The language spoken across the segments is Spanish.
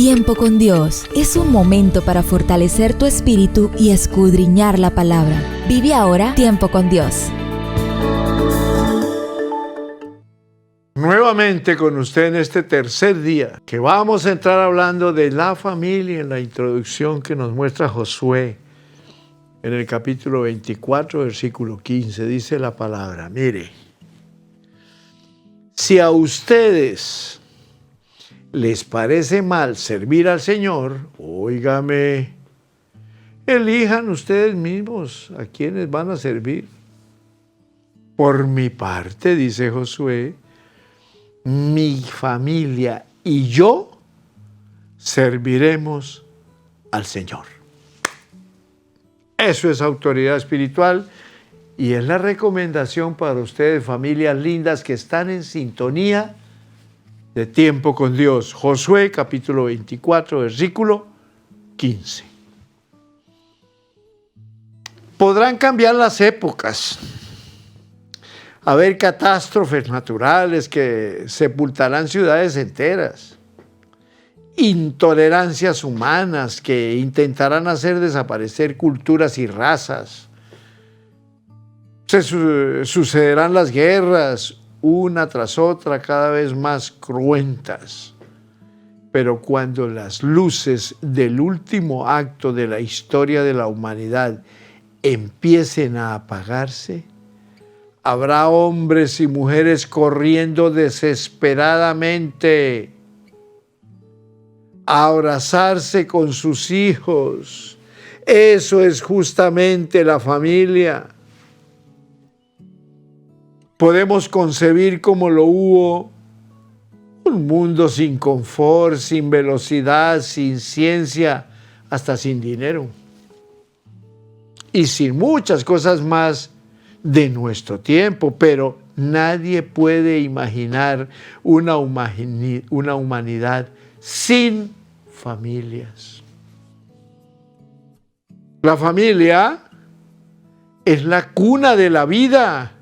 Tiempo con Dios es un momento para fortalecer tu espíritu y escudriñar la palabra. Vive ahora Tiempo con Dios. Nuevamente con usted en este tercer día, que vamos a entrar hablando de la familia en la introducción que nos muestra Josué. En el capítulo 24, versículo 15, dice la palabra, mire, si a ustedes les parece mal servir al Señor, óigame, elijan ustedes mismos a quienes van a servir. Por mi parte, dice Josué, mi familia y yo serviremos al Señor. Eso es autoridad espiritual y es la recomendación para ustedes, familias lindas que están en sintonía de Tiempo con Dios. Josué capítulo 24, versículo 15. Podrán cambiar las épocas, haber catástrofes naturales que sepultarán ciudades enteras, intolerancias humanas que intentarán hacer desaparecer culturas y razas. Sucederán las guerras, una tras otra, cada vez más cruentas. Pero cuando las luces del último acto de la historia de la humanidad empiecen a apagarse, habrá hombres y mujeres corriendo desesperadamente a abrazarse con sus hijos. Eso es justamente la familia. Podemos concebir como lo hubo un mundo sin confort, sin velocidad, sin ciencia, hasta sin dinero. Y sin muchas cosas más de nuestro tiempo, pero nadie puede imaginar una humanidad sin familias. La familia es la cuna de la vida.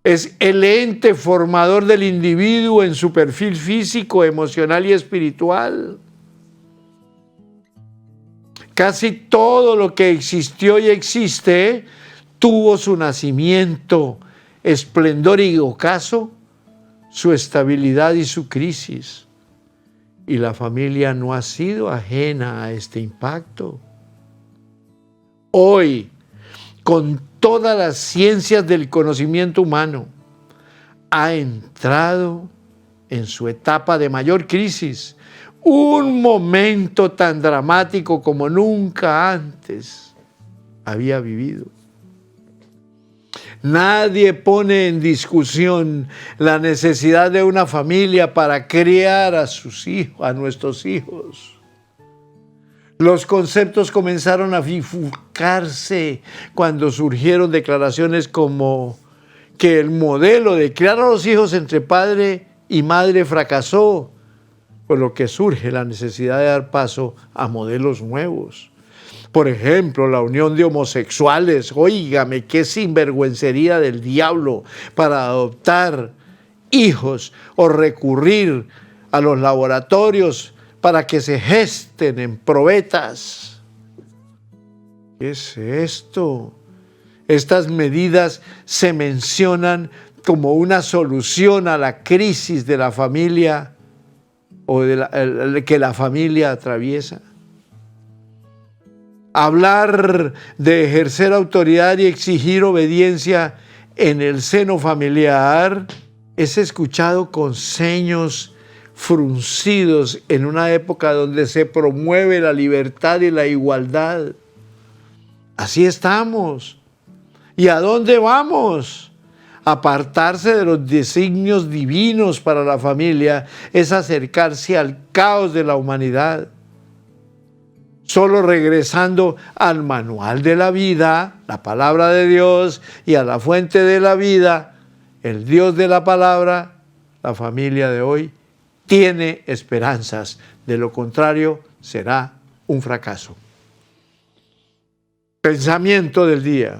Es el ente formador del individuo en su perfil físico, emocional y espiritual. Casi todo lo que existió y existe tuvo su nacimiento, esplendor y ocaso, su estabilidad y su crisis. Y la familia no ha sido ajena a este impacto. Hoy, con todas las ciencias del conocimiento humano, ha entrado en su etapa de mayor crisis, un momento tan dramático como nunca antes había vivido. Nadie pone en discusión la necesidad de una familia para criar a sus hijos, a nuestros hijos. Los conceptos comenzaron a bifurcarse cuando surgieron declaraciones como que el modelo de criar a los hijos entre padre y madre fracasó, por lo que surge la necesidad de dar paso a modelos nuevos. Por ejemplo, la unión de homosexuales. Óigame, qué sinvergüencería del diablo para adoptar hijos o recurrir a los laboratorios para que se gesten en probetas. ¿Qué es esto? Estas medidas se mencionan como una solución a la crisis de la familia o que la familia atraviesa. Hablar de ejercer autoridad y exigir obediencia en el seno familiar es escuchado con ceños fruncidos en una época donde se promueve la libertad y la igualdad. Así estamos. ¿Y a dónde vamos? Apartarse de los designios divinos para la familia es acercarse al caos de la humanidad. Solo regresando al manual de la vida, la palabra de Dios, y a la fuente de la vida, el Dios de la palabra, la familia de hoy tiene esperanzas. De lo contrario, será un fracaso. Pensamiento del día.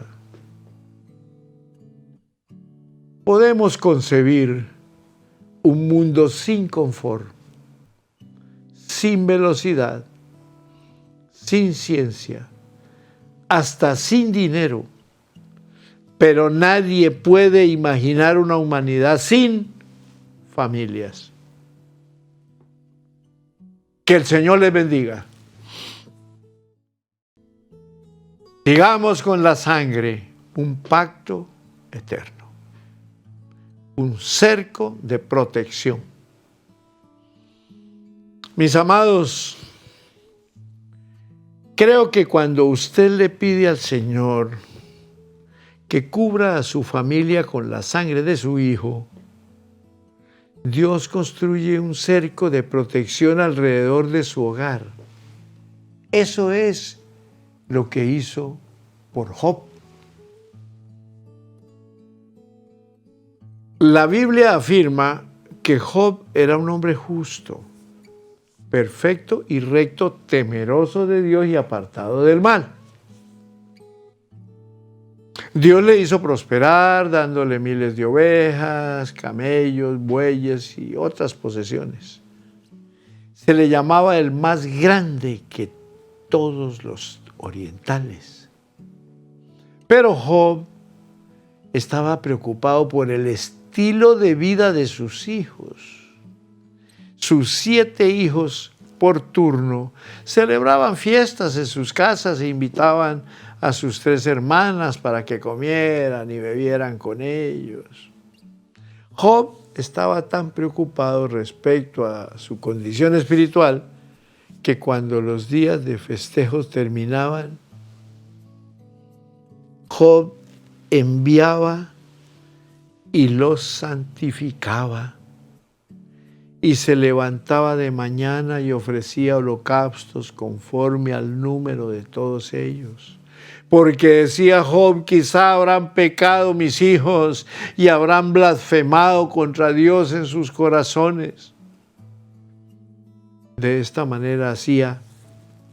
Podemos concebir un mundo sin confort, sin velocidad, sin ciencia, hasta sin dinero. Pero nadie puede imaginar una humanidad sin familias. Que el Señor les bendiga. Sigamos con la sangre, un pacto eterno, un cerco de protección. Mis amados, creo que cuando usted le pide al Señor que cubra a su familia con la sangre de su Hijo, Dios construye un cerco de protección alrededor de su hogar. Eso es lo que hizo por Job. La Biblia afirma que Job era un hombre justo, perfecto y recto, temeroso de Dios y apartado del mal. Dios le hizo prosperar, dándole miles de ovejas, camellos, bueyes y otras posesiones. Se le llamaba el más grande que todos los orientales. Pero Job estaba preocupado por el estilo de vida de sus hijos. Sus 7 hijos por turno celebraban fiestas en sus casas e invitaban a sus 3 hermanas para que comieran y bebieran con ellos. Job estaba tan preocupado respecto a su condición espiritual que cuando los días de festejos terminaban, Job enviaba y los santificaba, y se levantaba de mañana y ofrecía holocaustos conforme al número de todos ellos. Porque decía Job, quizá habrán pecado mis hijos y habrán blasfemado contra Dios en sus corazones. De esta manera hacía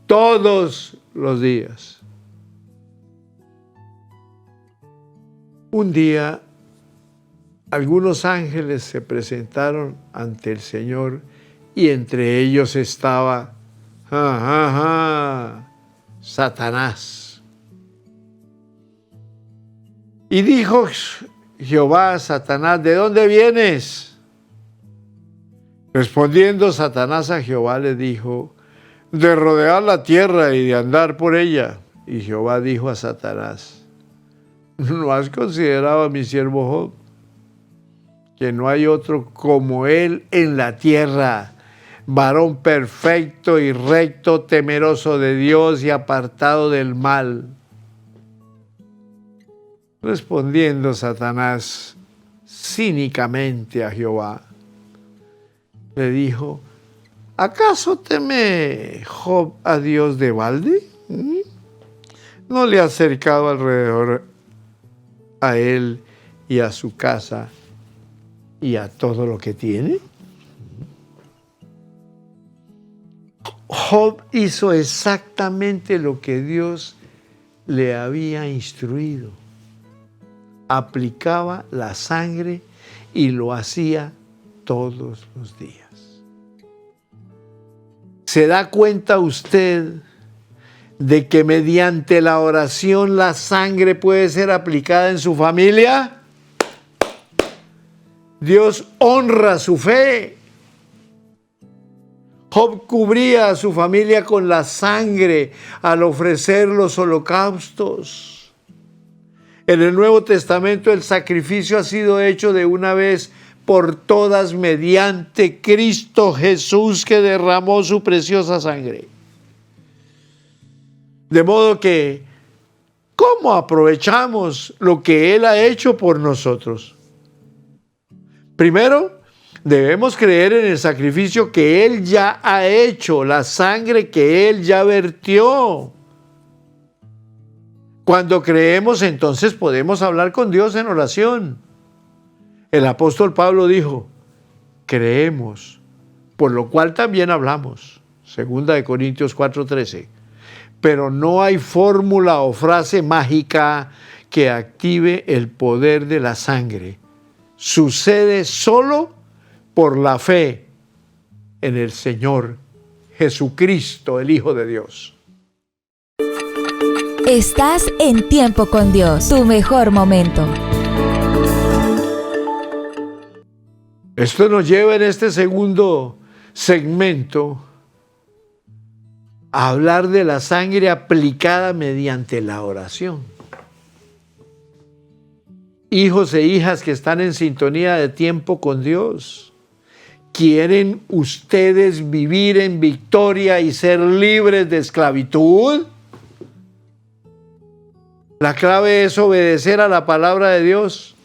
todos los días. Un día, algunos ángeles se presentaron ante el Señor y entre ellos estaba Satanás. Y dijo Jehová a Satanás, ¿de dónde vienes? Respondiendo Satanás a Jehová le dijo, de rodear la tierra y de andar por ella. Y Jehová dijo a Satanás, ¿no has considerado a mi siervo Job? Que no hay otro como él en la tierra, varón perfecto y recto, temeroso de Dios y apartado del mal. Respondiendo Satanás cínicamente a Jehová, le dijo, ¿acaso teme Job a Dios de balde? ¿No le ha acercado alrededor a él y a su casa y a todo lo que tiene? Job hizo exactamente lo que Dios le había instruido. Aplicaba la sangre y lo hacía todos los días. ¿Se da cuenta usted de que mediante la oración la sangre puede ser aplicada en su familia? Dios honra su fe. Job cubría a su familia con la sangre al ofrecer los holocaustos. En el Nuevo Testamento el sacrificio ha sido hecho de una vez por todas mediante Cristo Jesús, que derramó su preciosa sangre. De modo que, ¿cómo aprovechamos lo que Él ha hecho por nosotros? Primero, debemos creer en el sacrificio que Él ya ha hecho, la sangre que Él ya vertió. Cuando creemos, entonces podemos hablar con Dios en oración. El apóstol Pablo dijo, creemos, por lo cual también hablamos. 2 Corintios 4:13. Pero no hay fórmula o frase mágica que active el poder de la sangre. Sucede solo por la fe en el Señor Jesucristo, el Hijo de Dios. Estás en Tiempo con Dios, tu mejor momento. Esto nos lleva en este segundo segmento a hablar de la sangre aplicada mediante la oración. Hijos e hijas que están en sintonía de Tiempo con Dios, ¿quieren ustedes vivir en victoria y ser libres de esclavitud? La clave es obedecer a la palabra de Dios.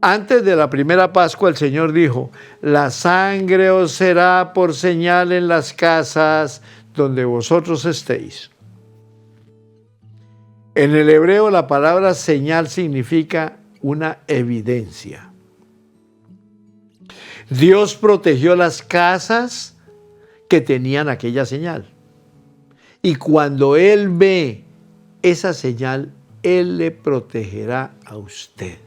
Antes de la primera Pascua, el Señor dijo: la sangre os será por señal en las casas donde vosotros estéis. En el hebreo, la palabra señal significa una evidencia. Dios protegió las casas que tenían aquella señal. Y cuando Él ve esa señal, Él le protegerá a usted.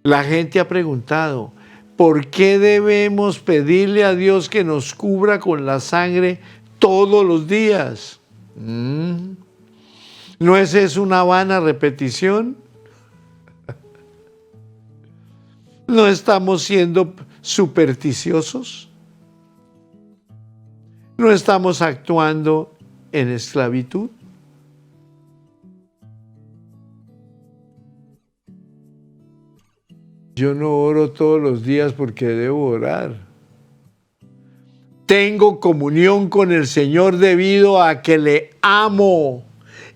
La gente ha preguntado, ¿por qué debemos pedirle a Dios que nos cubra con la sangre todos los días? ¿No es eso una vana repetición? ¿No estamos siendo supersticiosos? ¿No estamos actuando en esclavitud? Yo no oro todos los días porque debo orar. Tengo comunión con el Señor debido a que le amo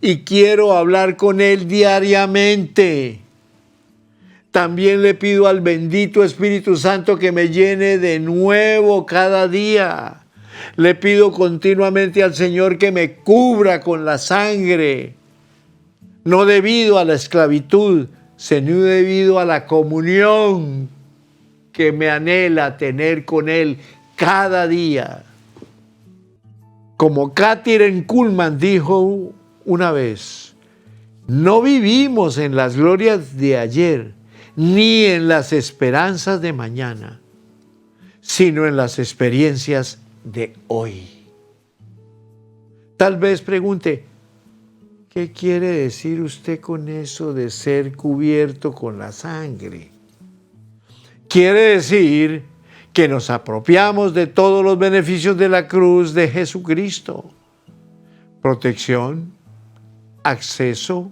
y quiero hablar con Él diariamente. También le pido al bendito Espíritu Santo que me llene de nuevo cada día. Le pido continuamente al Señor que me cubra con la sangre, no debido a la esclavitud, sino debido a la comunión que me anhela tener con Él cada día. Como Kathryn Kuhlman dijo una vez, no vivimos en las glorias de ayer, ni en las esperanzas de mañana, sino en las experiencias de hoy. Tal vez pregunte, ¿qué quiere decir usted con eso de ser cubierto con la sangre? Quiere decir que nos apropiamos de todos los beneficios de la cruz de Jesucristo. Protección, acceso,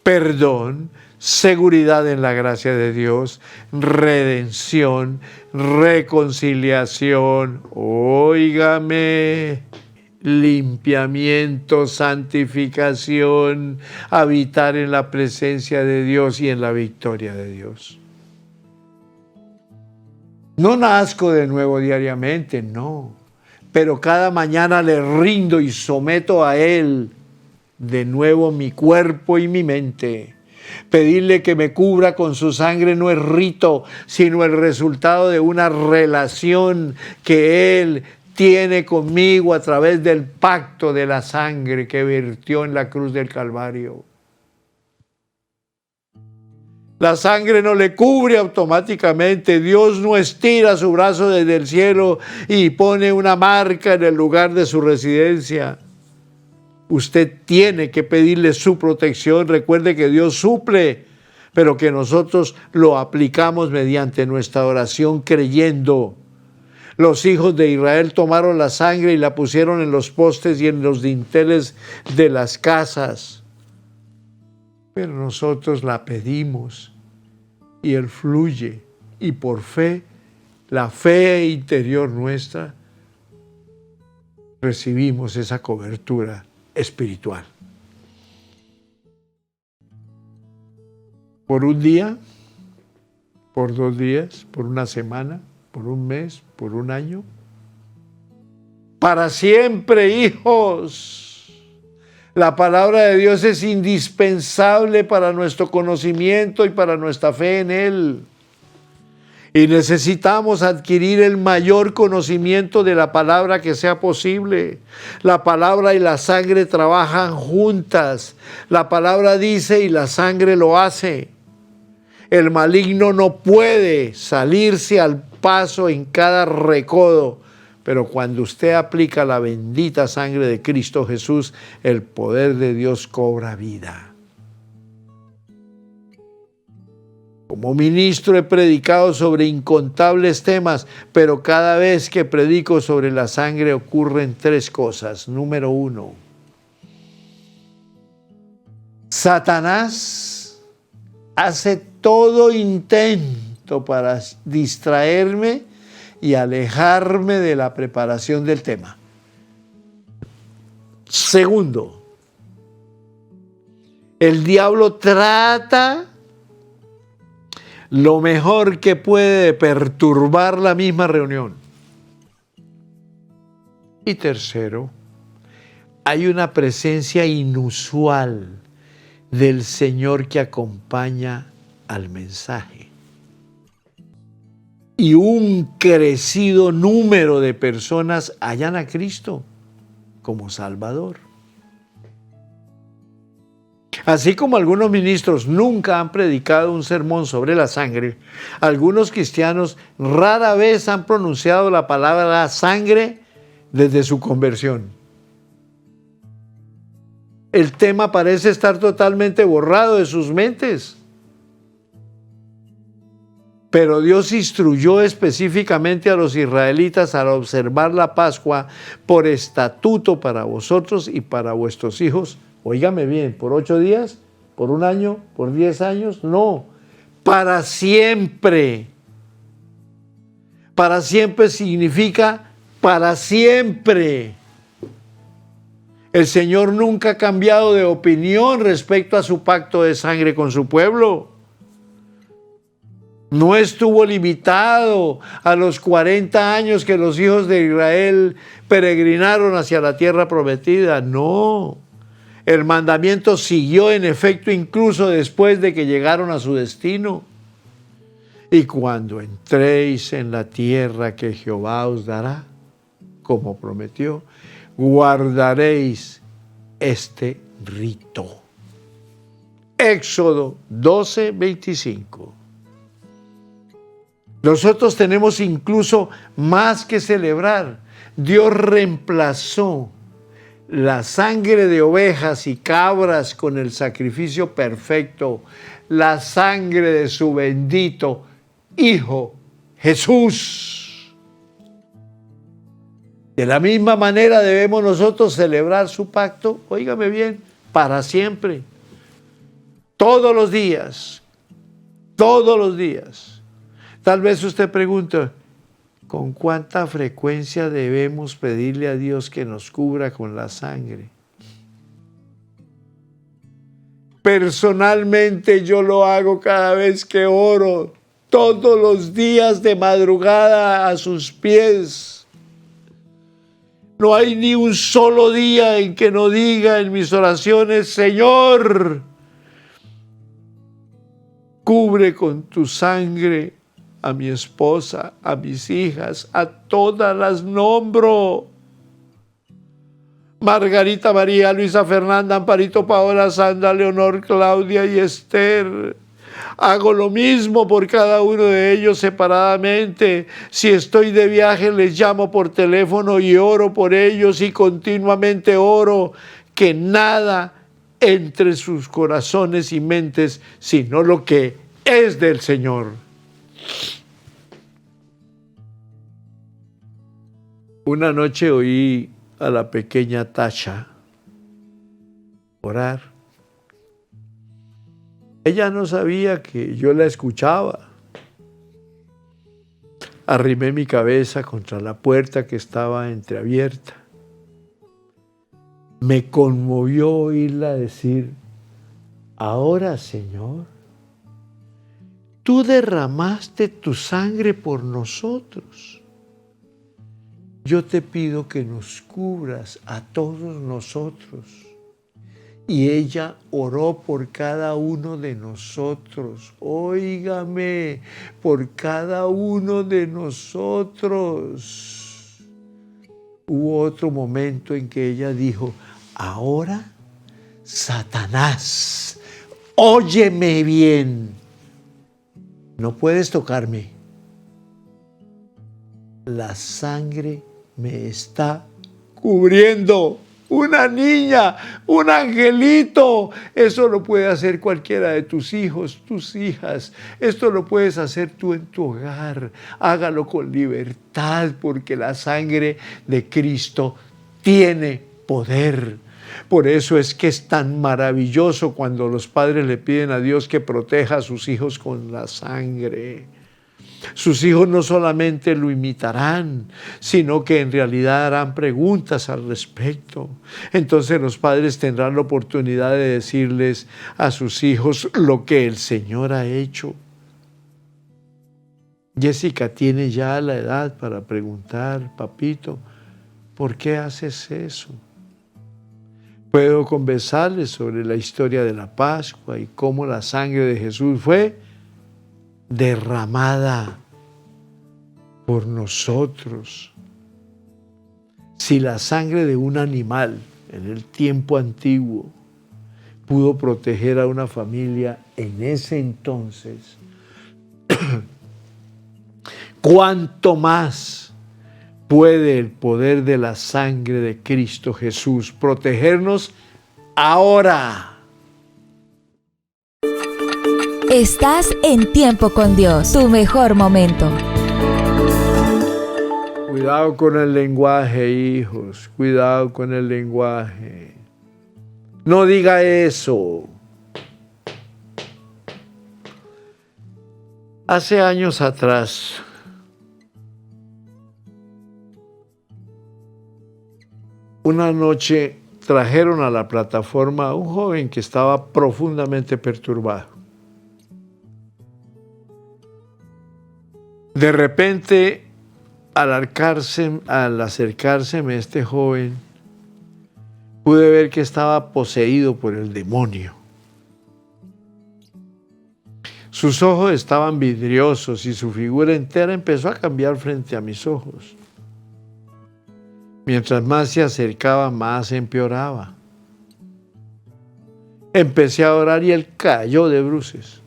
perdón, seguridad en la gracia de Dios, redención, reconciliación, óigame, limpiamiento, santificación, habitar en la presencia de Dios y en la victoria de Dios. No nazco de nuevo diariamente, no, pero cada mañana le rindo y someto a Él de nuevo mi cuerpo y mi mente. Pedirle que me cubra con su sangre no es rito, sino el resultado de una relación que Él tiene conmigo a través del pacto de la sangre que vertió en la cruz del Calvario. La sangre no le cubre automáticamente. Dios no estira su brazo desde el cielo y pone una marca en el lugar de su residencia. Usted tiene que pedirle su protección. Recuerde que Dios suple, pero que nosotros lo aplicamos mediante nuestra oración creyendo. Los hijos de Israel tomaron la sangre y la pusieron en los postes y en los dinteles de las casas. Pero nosotros la pedimos y Él fluye. Y por fe, la fe interior nuestra, recibimos esa cobertura espiritual. Por un día, por 2 días, por una semana, por un mes, por un año. Para siempre, hijos. La palabra de Dios es indispensable para nuestro conocimiento y para nuestra fe en Él. Y necesitamos adquirir el mayor conocimiento de la palabra que sea posible. La palabra y la sangre trabajan juntas. La palabra dice y la sangre lo hace. El maligno no puede salirse al paso, en cada recodo. Pero cuando usted aplica la bendita sangre de Cristo Jesús, el poder de Dios cobra vida. Como ministro he predicado sobre incontables temas, pero cada vez que predico sobre la sangre ocurren tres cosas. Número uno, Satanás hace todo intento para distraerme y alejarme de la preparación del tema. Segundo, el diablo trata lo mejor que puede de perturbar la misma reunión. Y tercero, hay una presencia inusual del Señor que acompaña al mensaje. Y un crecido número de personas hallan a Cristo como Salvador. Así como algunos ministros nunca han predicado un sermón sobre la sangre, algunos cristianos rara vez han pronunciado la palabra sangre desde su conversión. El tema parece estar totalmente borrado de sus mentes. Pero Dios instruyó específicamente a los israelitas al observar la Pascua por estatuto para vosotros y para vuestros hijos. Óigame bien, ¿por 8 días? ¿Por 1 año? ¿Por 10 años? No, para siempre. Para siempre significa para siempre. El Señor nunca ha cambiado de opinión respecto a su pacto de sangre con su pueblo. No estuvo limitado a los 40 años que los hijos de Israel peregrinaron hacia la tierra prometida. No. El mandamiento siguió en efecto incluso después de que llegaron a su destino. Y cuando entréis en la tierra que Jehová os dará, como prometió, guardaréis este rito. Éxodo 12:25. Nosotros tenemos incluso más que celebrar. Dios reemplazó la sangre de ovejas y cabras con el sacrificio perfecto, la sangre de su bendito Hijo Jesús. De la misma manera debemos nosotros celebrar su pacto, óigame bien, para siempre, todos los días, todos los días. Tal vez usted pregunta, ¿con cuánta frecuencia debemos pedirle a Dios que nos cubra con la sangre? Personalmente yo lo hago cada vez que oro, todos los días de madrugada a sus pies. No hay ni un solo día en que no diga en mis oraciones, Señor, cubre con tu sangre a mi esposa, a mis hijas, a todas las nombro. Margarita, María, Luisa, Fernanda, Amparito, Paola, Sandra, Leonor, Claudia y Esther. Hago lo mismo por cada uno de ellos separadamente. Si estoy de viaje, les llamo por teléfono y oro por ellos y continuamente oro que nada entre sus corazones y mentes, sino lo que es del Señor. Una noche oí a la pequeña Tasha orar. Ella no sabía que yo la escuchaba. Arrimé mi cabeza contra la puerta que estaba entreabierta. Me conmovió oírla decir, ahora, Señor, tú derramaste tu sangre por nosotros. Yo te pido que nos cubras a todos nosotros. Y ella oró por cada uno de nosotros. Óigame, por cada uno de nosotros. Hubo otro momento en que ella dijo, ahora, Satanás, óyeme bien. No puedes tocarme. La sangre me está cubriendo. Una niña, un angelito. Eso lo puede hacer cualquiera de tus hijos, tus hijas. Esto lo puedes hacer tú en tu hogar. Hágalo con libertad porque la sangre de Cristo tiene poder. Por eso es que es tan maravilloso cuando los padres le piden a Dios que proteja a sus hijos con la sangre. Sus hijos no solamente lo imitarán, sino que en realidad harán preguntas al respecto. Entonces los padres tendrán la oportunidad de decirles a sus hijos lo que el Señor ha hecho. Jessica tiene ya la edad para preguntar, papito, ¿por qué haces eso? Puedo conversarles sobre la historia de la Pascua y cómo la sangre de Jesús fue derramada por nosotros. Si la sangre de un animal en el tiempo antiguo pudo proteger a una familia en ese entonces, ¿cuánto más puede el poder de la sangre de Cristo Jesús protegernos ahora? Estás en Tiempo con Dios, tu mejor momento. Cuidado con el lenguaje, hijos. Cuidado con el lenguaje. No diga eso. Hace años atrás, una noche trajeron a la plataforma a un joven que estaba profundamente perturbado. De repente, al acercárseme este joven, pude ver que estaba poseído por el demonio. Sus ojos estaban vidriosos y su figura entera empezó a cambiar frente a mis ojos. Mientras más se acercaba, más empeoraba. Empecé a orar y él cayó de bruces.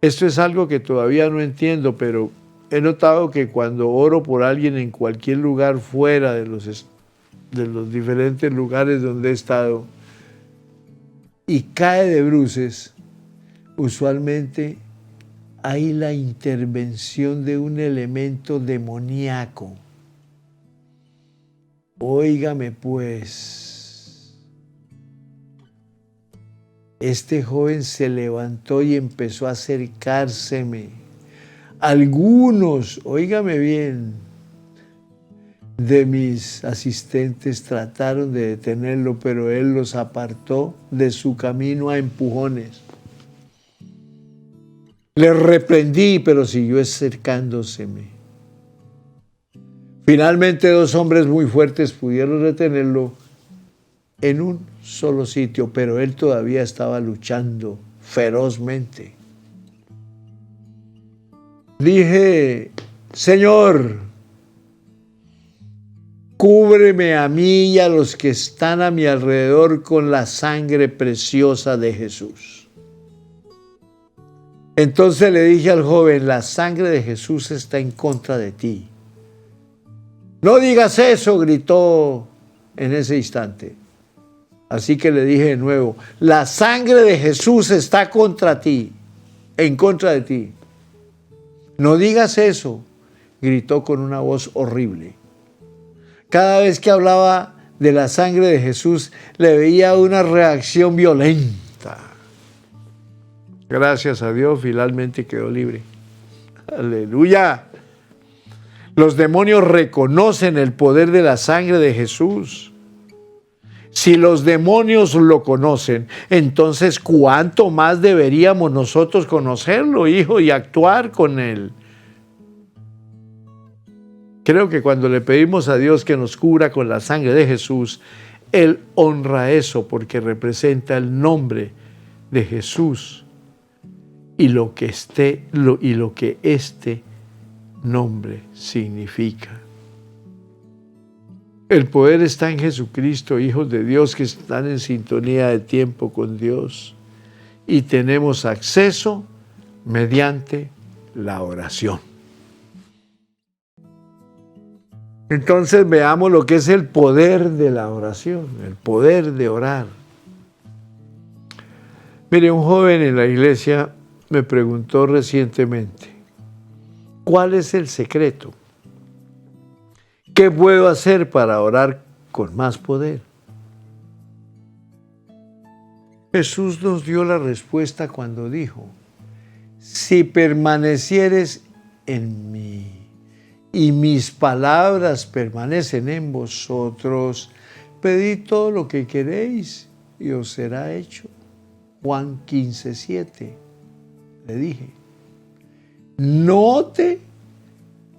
Esto es algo que todavía no entiendo, pero he notado que cuando oro por alguien en cualquier lugar fuera de los diferentes lugares donde he estado y cae de bruces, usualmente hay la intervención de un elemento demoníaco. Óigame pues, este joven se levantó y empezó a acercárseme. Algunos, óigame bien, de mis asistentes trataron de detenerlo, pero él los apartó de su camino a empujones. Le reprendí, pero siguió acercándoseme. Finalmente, dos hombres muy fuertes pudieron retenerlo en un solo sitio, pero él todavía estaba luchando ferozmente. Dije, Señor, cúbreme a mí y a los que están a mi alrededor con la sangre preciosa de Jesús. Entonces le dije al joven, la sangre de Jesús está en contra de ti. No digas eso, gritó en ese instante. Así que le dije de nuevo, la sangre de Jesús está contra ti, en contra de ti. No digas eso, gritó con una voz horrible. Cada vez que hablaba de la sangre de Jesús, le veía una reacción violenta. Gracias a Dios, finalmente quedó libre. ¡Aleluya! Los demonios reconocen el poder de la sangre de Jesús. Si los demonios lo conocen, entonces ¿cuánto más deberíamos nosotros conocerlo, hijo, y actuar con él? Creo que cuando le pedimos a Dios que nos cubra con la sangre de Jesús, Él honra eso porque representa el nombre de Jesús y lo que este nombre significa. El poder está en Jesucristo, hijos de Dios que están en sintonía de tiempo con Dios, y tenemos acceso mediante la oración. Entonces veamos lo que es el poder de la oración, el poder de orar. Mire, un joven en la iglesia me preguntó recientemente, ¿cuál es el secreto? ¿Qué puedo hacer para orar con más poder? Jesús nos dio la respuesta cuando dijo, si permanecieres en mí y mis palabras permanecen en vosotros, pedid todo lo que queréis y os será hecho. Juan 15:7, le dije. Note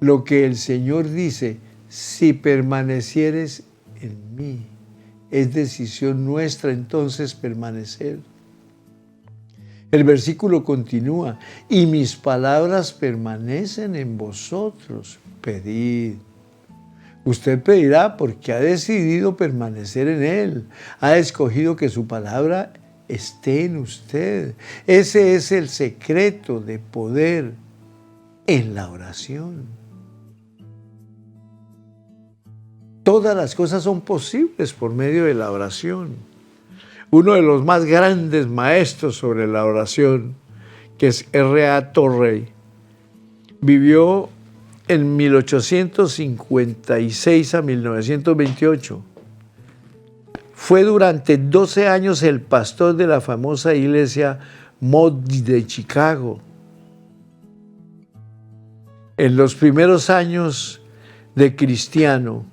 lo que el Señor dice, si permanecieres en mí. Es decisión nuestra entonces permanecer. El versículo continúa, y mis palabras permanecen en vosotros, pedid. Usted pedirá porque ha decidido permanecer en Él, ha escogido que su palabra esté en usted. Ese es el secreto de poder en la oración. Todas las cosas son posibles por medio de la oración. Uno de los más grandes maestros sobre la oración, que es R.A. Torrey, vivió en 1856 a 1928. Fue durante 12 años el pastor de la famosa iglesia Moody de Chicago. En los primeros años de cristiano,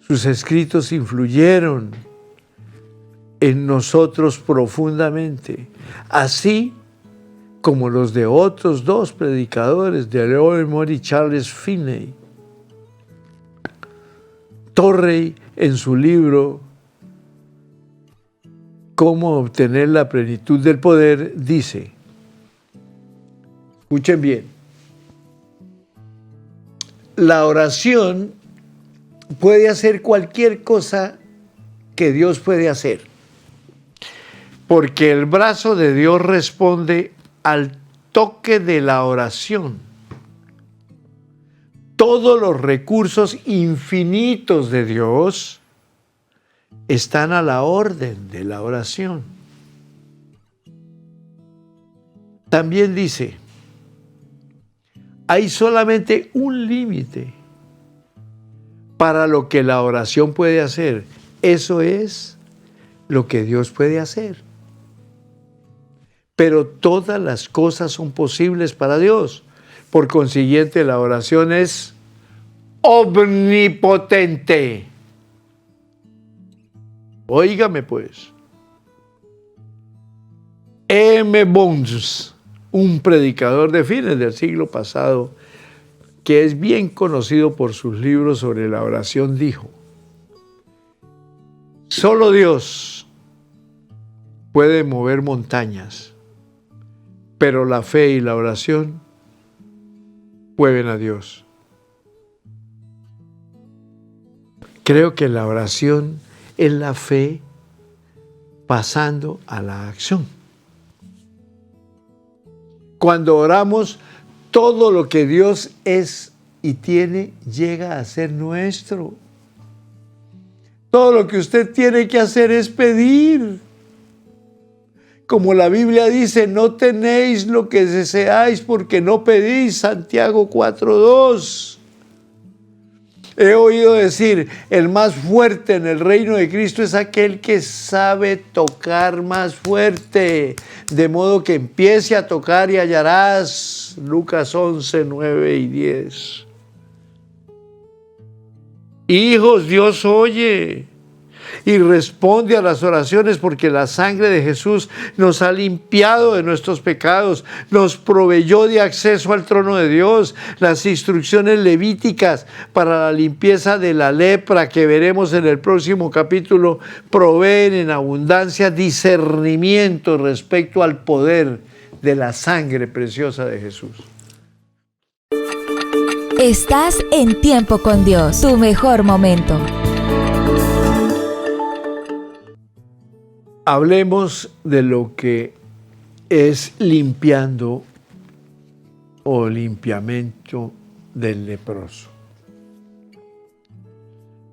sus escritos influyeron en nosotros profundamente, así como los de otros dos predicadores, de Leroy Moore y Charles Finney. Torrey, en su libro Cómo obtener la plenitud del poder, dice, escuchen bien, la oración puede hacer cualquier cosa que Dios puede hacer, porque el brazo de Dios responde al toque de la oración. Todos los recursos infinitos de Dios están a la orden de la oración. También dice, hay solamente un límite para lo que la oración puede hacer. Eso es lo que Dios puede hacer. Pero todas las cosas son posibles para Dios. Por consiguiente, la oración es omnipotente. Óigame pues. M. Bones, un predicador de fines del siglo pasado, que es bien conocido por sus libros sobre la oración, dijo, solo Dios puede mover montañas, pero la fe y la oración mueven a Dios. Creo que la oración es la fe pasando a la acción. Cuando oramos, todo lo que Dios es y tiene llega a ser nuestro. Todo lo que usted tiene que hacer es pedir. Como la Biblia dice, no tenéis lo que deseáis porque no pedís, Santiago 4:2. He oído decir, el más fuerte en el reino de Cristo es aquel que sabe tocar más fuerte, de modo que empiece a tocar y hallarás. Lucas 11:9-10. Hijos, Dios oye y responde a las oraciones porque la sangre de Jesús nos ha limpiado de nuestros pecados, nos proveyó de acceso al trono de Dios. Las instrucciones levíticas para la limpieza de la lepra que veremos en el próximo capítulo proveen en abundancia discernimiento respecto al poder de la sangre preciosa de Jesús. Estás en Tiempo con Dios, tu mejor momento. Hablemos de lo que es limpiando o limpiamiento del leproso.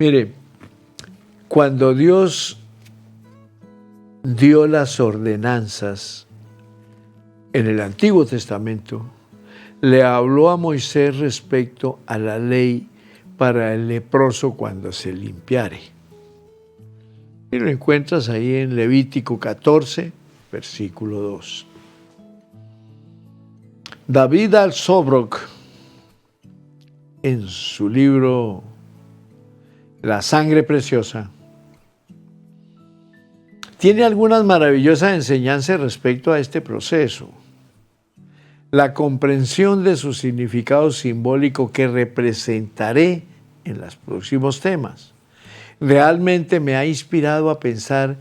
Mire, cuando Dios dio las ordenanzas en el Antiguo Testamento, le habló a Moisés respecto a la ley para el leproso cuando se limpiare. Y lo encuentras ahí en Levítico 14, versículo 2. David al-Sobroc, en su libro La sangre preciosa, tiene algunas maravillosas enseñanzas respecto a este proceso. La comprensión de su significado simbólico que representaré en los próximos temas realmente me ha inspirado a pensar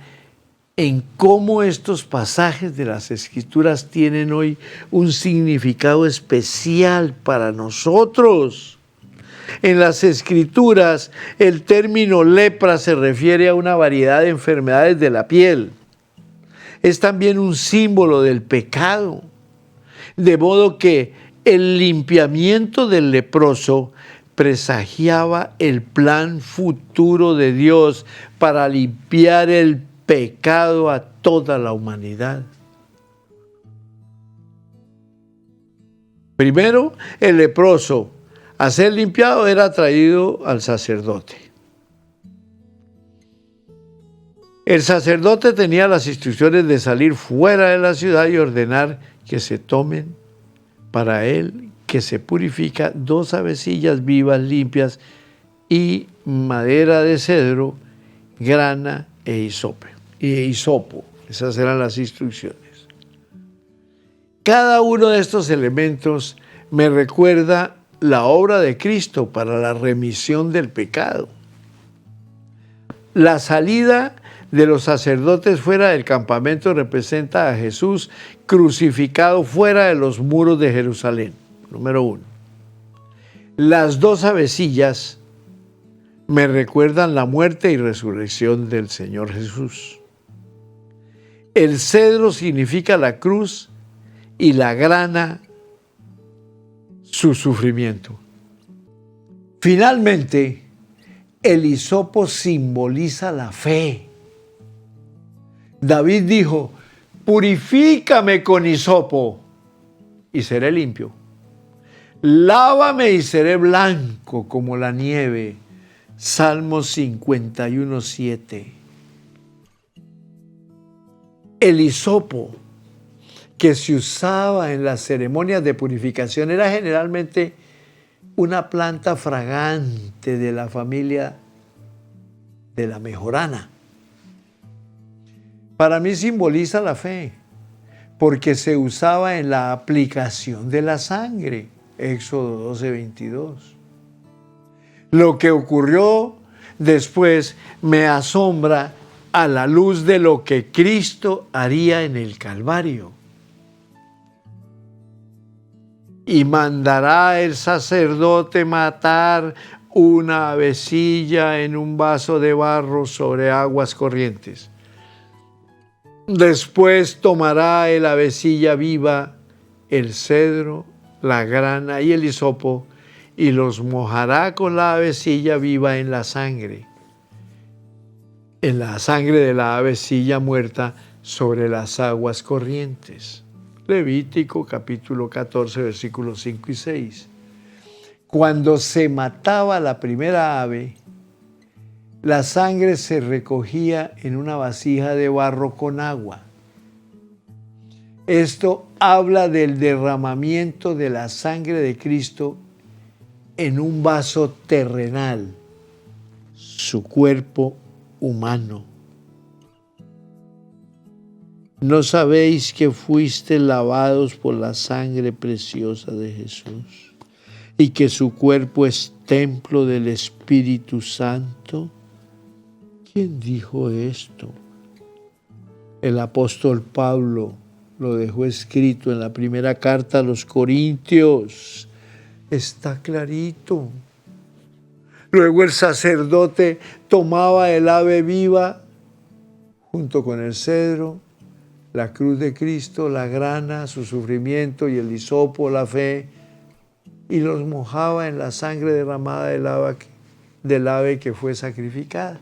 en cómo estos pasajes de las Escrituras tienen hoy un significado especial para nosotros. En las Escrituras, el término lepra se refiere a una variedad de enfermedades de la piel. Es también un símbolo del pecado. De modo que el limpiamiento del leproso presagiaba el plan futuro de Dios para limpiar el pecado a toda la humanidad. Primero, el leproso, a ser limpiado, era traído al sacerdote. El sacerdote tenía las instrucciones de salir fuera de la ciudad y ordenar que se tomen para él, que se purifica, 2 avecillas vivas limpias y madera de cedro, grana e hisopo. Esas eran las instrucciones. Cada uno de estos elementos me recuerda la obra de Cristo para la remisión del pecado. La salida de los sacerdotes fuera del campamento representa a Jesús crucificado fuera de los muros de Jerusalén. Número 1. Las 2 avecillas me recuerdan la muerte y resurrección del Señor Jesús. El cedro significa la cruz y la grana su sufrimiento. Finalmente, el hisopo simboliza la fe. David dijo: purifícame con hisopo y seré limpio. Lávame y seré blanco como la nieve. Salmos 51:7. El hisopo que se usaba en las ceremonias de purificación era generalmente una planta fragante de la familia de la mejorana. Para mí simboliza la fe, porque se usaba en la aplicación de la sangre. Éxodo 12:22. Lo que ocurrió después me asombra a la luz de lo que Cristo haría en el Calvario. Y mandará el sacerdote matar una avecilla en un vaso de barro sobre aguas corrientes. Después tomará la avecilla viva, el cedro, la grana y el hisopo, y los mojará con la avecilla viva en la sangre de la avecilla muerta sobre las aguas corrientes. Levítico capítulo 14, versículos 5 y 6. Cuando se mataba la primera ave, la sangre se recogía en una vasija de barro con agua. Esto habla del derramamiento de la sangre de Cristo en un vaso terrenal, su cuerpo humano. ¿No sabéis que fuiste lavados por la sangre preciosa de Jesús y que su cuerpo es templo del Espíritu Santo? ¿Quién dijo esto? El apóstol Pablo lo dejó escrito en la primera carta a los Corintios. Está clarito. Luego el sacerdote tomaba el ave viva junto con el cedro, la cruz de Cristo, la grana, su sufrimiento, y el hisopo, la fe, y los mojaba en la sangre derramada del ave del ave que fue sacrificada.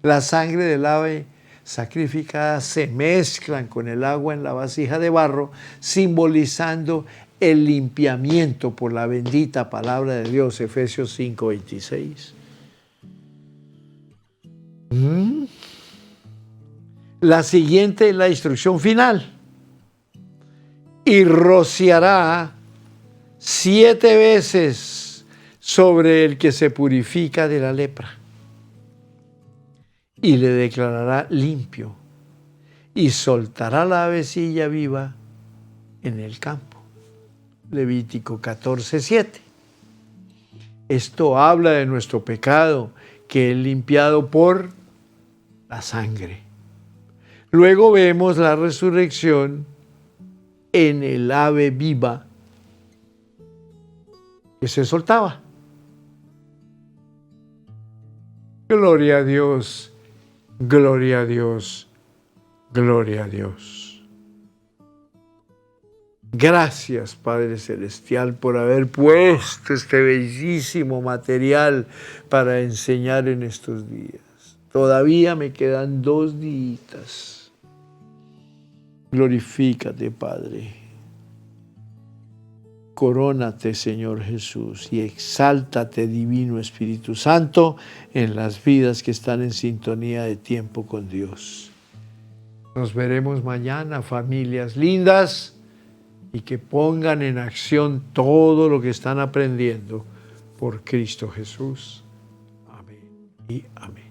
La sangre del ave sacrificada se mezclan con el agua en la vasija de barro, simbolizando el limpiamiento por la bendita palabra de Dios, Efesios 5:26. La siguiente es la instrucción final. Y rociará 7 veces sobre el que se purifica de la lepra, y le declarará limpio, y soltará la avecilla viva en el campo. Levítico 14:7. Esto habla de nuestro pecado, que es limpiado por la sangre. Luego vemos la resurrección en el ave viva que se soltaba. Gloria a Dios, gloria a Dios, gloria a Dios. Gracias, Padre Celestial, por haber puesto este bellísimo material para enseñar en estos días. Todavía me quedan 2 días. Glorifícate, Padre. Corónate, Señor Jesús, y exáltate, Divino Espíritu Santo, en las vidas que están en sintonía de tiempo con Dios. Nos veremos mañana, familias lindas, y que pongan en acción todo lo que están aprendiendo por Cristo Jesús. Amén y amén.